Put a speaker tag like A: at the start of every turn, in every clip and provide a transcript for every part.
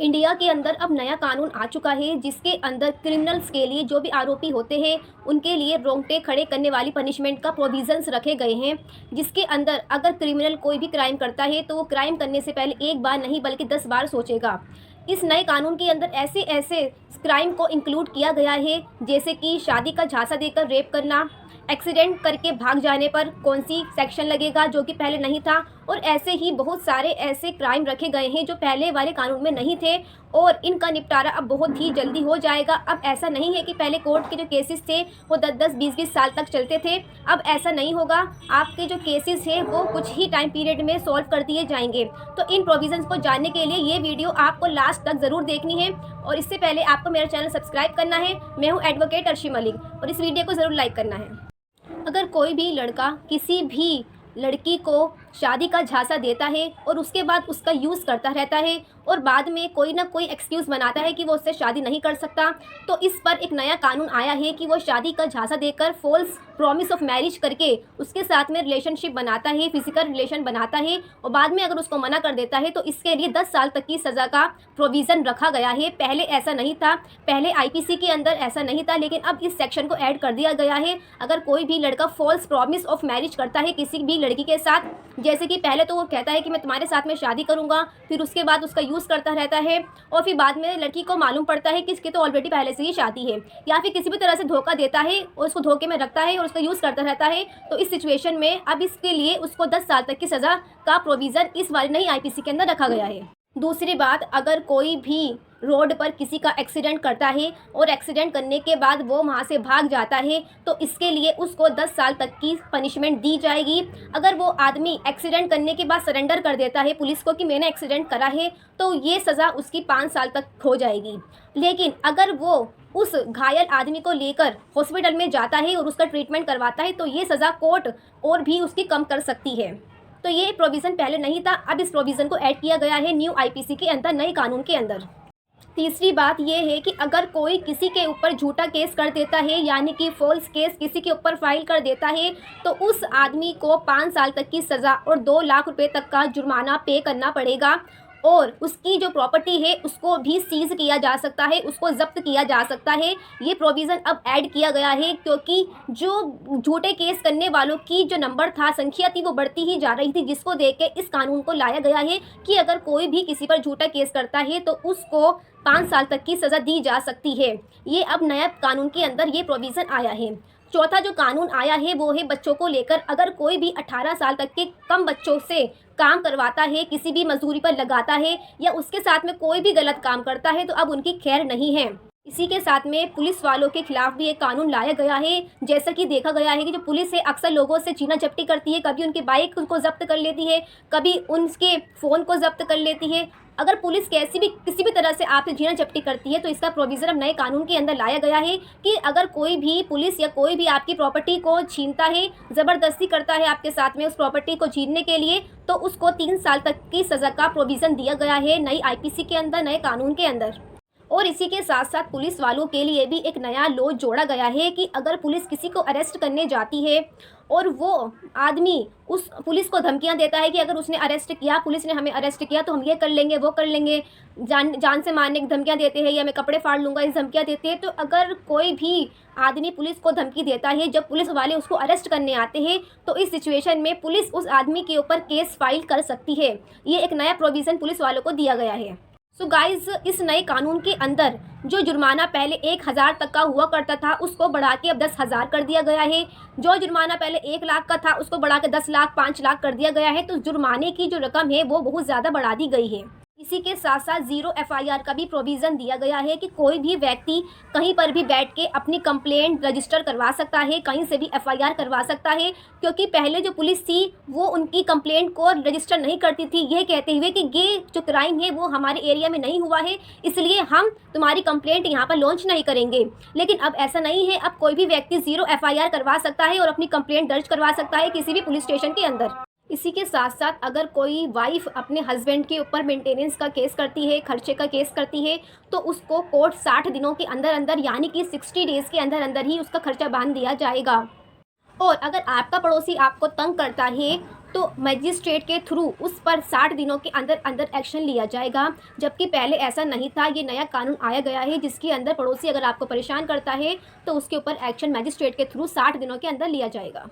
A: India के अंदर अब नया कानून आ चुका है जिसके अंदर क्रिमिनल्स के लिए जो भी आरोपी होते हैं उनके लिए रोंगटे खड़े करने वाली पनिशमेंट का प्रोविजंस रखे गए हैं। जिसके अंदर अगर क्रिमिनल कोई भी क्राइम करता है तो वो क्राइम करने से पहले एक बार नहीं बल्कि 10 बार सोचेगा। इस नए कानून के अंदर ऐसे ऐसे क्राइम को इंक्लूड किया गया है जैसे कि शादी का झांसा देकर रेप करना, एक्सीडेंट करके भाग जाने पर कौन सी सेक्शन लगेगा जो कि पहले नहीं था, और ऐसे ही बहुत सारे ऐसे क्राइम रखे गए हैं जो पहले वाले कानून में नहीं थे और इनका निपटारा अब बहुत ही जल्दी हो जाएगा। अब ऐसा नहीं है कि पहले कोर्ट के जो केसेस थे वो 10-10 20-20 साल तक चलते थे। अब ऐसा नहीं होगा, आपके जो केसेस हैं वो कुछ ही टाइम पीरियड में सॉल्व कर दिए जाएंगे। तो इन प्रोविजंस को जानने के लिए ये वीडियो आपको लास्ट तक ज़रूर देखनी है और इससे पहले आपको मेरा चैनल सब्सक्राइब करना है। मैं हूँ एडवोकेट अर्शी मलिक और इस वीडियो को ज़रूर लाइक करना है। अगर कोई भी लड़का किसी भी लड़की को शादी का झांसा देता है और उसके बाद उसका यूज़ करता रहता है और बाद में कोई ना कोई एक्सक्यूज़ बनाता है कि वो उससे शादी नहीं कर सकता, तो इस पर एक नया कानून आया है कि वो शादी का झांसा देकर फॉल्स प्रॉमिस ऑफ मैरिज करके उसके साथ में रिलेशनशिप बनाता है, फिजिकल रिलेशन बनाता है और बाद में अगर उसको मना कर देता है तो इसके लिए 10 साल तक की सज़ा का प्रोविज़न रखा गया है। पहले ऐसा नहीं था, पहले आईपीसी के अंदर ऐसा नहीं था, लेकिन अब इस सेक्शन को ऐड कर दिया गया है। अगर कोई भी लड़का फॉल्स प्रॉमिस ऑफ मैरिज करता है किसी भी लड़की के साथ, जैसे कि पहले तो वो कहता है कि मैं तुम्हारे साथ में शादी करूंगा, फिर उसके बाद उसका यूज़ करता रहता है और फिर बाद में लड़की को मालूम पड़ता है कि इसकी तो ऑलरेडी पहले से ही शादी है, या फिर किसी भी तरह से धोखा देता है और उसको धोखे में रखता है और उसका यूज़ करता रहता है, तो इस सिचुएशन में अब इसके लिए उसको 10 साल तक की सज़ा का प्रोविज़न इस वाली नई आईपीसी के अंदर रखा गया है। दूसरी बात, अगर कोई भी रोड पर किसी का एक्सीडेंट करता है और एक्सीडेंट करने के बाद वो वहाँ से भाग जाता है तो इसके लिए उसको 10 साल तक की पनिशमेंट दी जाएगी। अगर वो आदमी एक्सीडेंट करने के बाद सरेंडर कर देता है पुलिस को कि मैंने एक्सीडेंट करा है, तो ये सज़ा उसकी 5 साल तक हो जाएगी। लेकिन अगर वो उस घायल आदमी को लेकर हॉस्पिटल में जाता है और उसका ट्रीटमेंट करवाता है तो ये सज़ा कोर्ट और भी उसकी कम कर सकती है। तो ये प्रोविज़न पहले नहीं था, अब इस प्रोविज़न को ऐड किया गया है न्यू आईपीसी के अंदर, नए कानून के अंदर। तीसरी बात यह है कि अगर कोई किसी के ऊपर झूठा केस कर देता है, यानी कि फॉल्स केस किसी के ऊपर फाइल कर देता है, तो उस आदमी को 5 साल तक की सज़ा और 2 लाख रुपए तक का जुर्माना पे करना पड़ेगा और उसकी जो प्रॉपर्टी है उसको भी सीज किया जा सकता है, उसको जब्त किया जा सकता है। ये प्रोविज़न अब ऐड किया गया है क्योंकि जो झूठे केस करने वालों की जो नंबर था, संख्या थी, वो बढ़ती ही जा रही थी, जिसको देख के इस कानून को लाया गया है कि अगर कोई भी किसी पर झूठा केस करता है तो उसको 5 साल तक की सज़ा दी जा सकती है। ये अब नया कानून के अंदर ये प्रोविज़न आया है। चौथा जो कानून आया है वो है बच्चों को लेकर। अगर कोई भी 18 साल तक के कम बच्चों से काम करवाता है, किसी भी मजदूरी पर लगाता है या उसके साथ में कोई भी गलत काम करता है तो अब उनकी खैर नहीं है। इसी के साथ में पुलिस वालों के खिलाफ भी एक कानून लाया गया है। जैसा कि देखा गया है कि जो पुलिस है अक्सर लोगों से छीना झपटी करती है, कभी उनकी बाइक को जब्त कर लेती है, कभी उनके फ़ोन को जब्त कर लेती है। अगर पुलिस किसी भी तरह से आपसे छीना झपटी करती है तो इसका प्रोविज़न अब नए कानून के अंदर लाया गया है कि अगर कोई भी पुलिस या कोई भी आपकी प्रॉपर्टी को छीनता है, ज़बरदस्ती करता है आपके साथ में उस प्रॉपर्टी को छीनने के लिए, तो उसको 3 साल तक की सज़ा का प्रोविज़न दिया गया है नई आईपीसी के अंदर, नए कानून के अंदर। और इसी के साथ साथ पुलिस वालों के लिए भी एक नया लॉ जोड़ा गया है कि अगर पुलिस किसी को अरेस्ट करने जाती है और वो आदमी उस पुलिस को धमकियां देता है कि अगर उसने अरेस्ट किया, पुलिस ने हमें अरेस्ट किया तो हम ये कर लेंगे, वो कर लेंगे, जान से मारने की धमकियां देते हैं या मैं कपड़े फाड़ लूँगा, इस धमकियां देते हैं, तो अगर कोई भी आदमी पुलिस को धमकी देता है जब पुलिस वाले उसको अरेस्ट करने आते हैं तो इस सिचुएशन में पुलिस उस आदमी के ऊपर केस फाइल कर सकती है। ये एक नया प्रोविज़न पुलिस वालों को दिया गया है। सो गाइज, इस नए कानून के अंदर जो जुर्माना पहले 1000 तक का हुआ करता था उसको बढ़ा के अब 10,000 कर दिया गया है। जो जुर्माना पहले 1 लाख का था उसको बढ़ा के 10 लाख 5 लाख कर दिया गया है। तो जुर्माने की जो रकम है वो बहुत ज़्यादा बढ़ा दी गई है। इसी के साथ साथ 0 FIR का भी प्रोविज़न दिया गया है कि कोई भी व्यक्ति कहीं पर भी बैठ के अपनी कंप्लेंट रजिस्टर करवा सकता है, कहीं से भी FIR करवा सकता है, क्योंकि पहले जो पुलिस थी वो उनकी कंप्लेंट को रजिस्टर नहीं करती थी, ये कहते हुए कि ये जो क्राइम है वो हमारे एरिया में नहीं हुआ है, इसलिए हम तुम्हारी कंप्लेंट यहाँ पर लॉन्च नहीं करेंगे। लेकिन अब ऐसा नहीं है, अब कोई भी व्यक्ति 0 FIR करवा सकता है और अपनी कंप्लेंट दर्ज करवा सकता है किसी भी पुलिस स्टेशन के अंदर। इसी के साथ साथ अगर कोई वाइफ अपने हस्बैंड के ऊपर मेंटेनेंस का केस करती है, खर्चे का केस करती है, तो उसको कोर्ट 60 दिनों के अंदर अंदर, यानी कि 60 डेज़ के अंदर अंदर ही उसका खर्चा बांध दिया जाएगा। और अगर आपका पड़ोसी आपको तंग करता है तो मजिस्ट्रेट के थ्रू उस पर 60 दिनों के अंदर अंदर एक्शन लिया जाएगा, जबकि पहले ऐसा नहीं था। ये नया कानून आया गया है जिसके अंदर पड़ोसी अगर आपको परेशान करता है तो उसके ऊपर एक्शन मजिस्ट्रेट के थ्रू 60 दिनों के अंदर लिया जाएगा।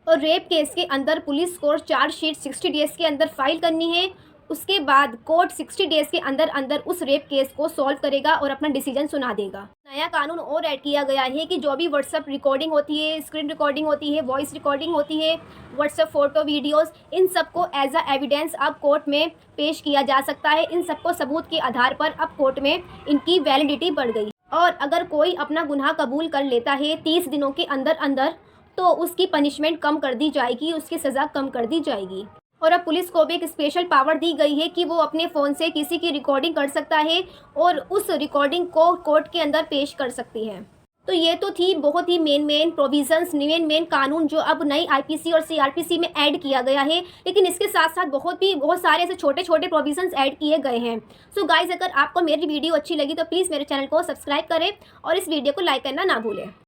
A: और रेप केस के अंदर पुलिस को चार्जशीट 60 डेज़ के अंदर फाइल करनी है। उसके बाद कोर्ट 60 डेज़ के अंदर अंदर उस रेप केस को सॉल्व करेगा और अपना डिसीजन सुना देगा। नया कानून और ऐड किया गया है कि जो भी व्हाट्सएप रिकॉर्डिंग होती है, स्क्रीन रिकॉर्डिंग होती है, वॉइस रिकॉर्डिंग होती है, व्हाट्सएप फ़ोटो वीडियोस, इन सबको एज अ एविडेंस अब कोर्ट में पेश किया जा सकता है। इन सबको सबूत के आधार पर अब कोर्ट में इनकी वैलिडिटी बढ़ गई। और अगर कोई अपना गुनाह कबूल कर लेता है 30 दिनों के अंदर अंदर, तो उसकी पनिशमेंट कम कर दी जाएगी, उसकी सज़ा कम कर दी जाएगी। और अब पुलिस को भी एक स्पेशल पावर दी गई है कि वो अपने फ़ोन से किसी की रिकॉर्डिंग कर सकता है और उस रिकॉर्डिंग को कोर्ट के अंदर पेश कर सकती है। तो ये तो थी बहुत ही मेन प्रोविज़न्स, मेन कानून जो अब नई आईपीसी और सीआरपीसी में ऐड किया गया है। लेकिन इसके साथ साथ बहुत सारे ऐसे छोटे छोटे प्रोविज़न्स ऐड किए गए हैं। सो गाइज़, अगर आपको मेरी वीडियो अच्छी लगी तो प्लीज़ मेरे चैनल को सब्सक्राइब करें और इस वीडियो को लाइक करना ना भूलें।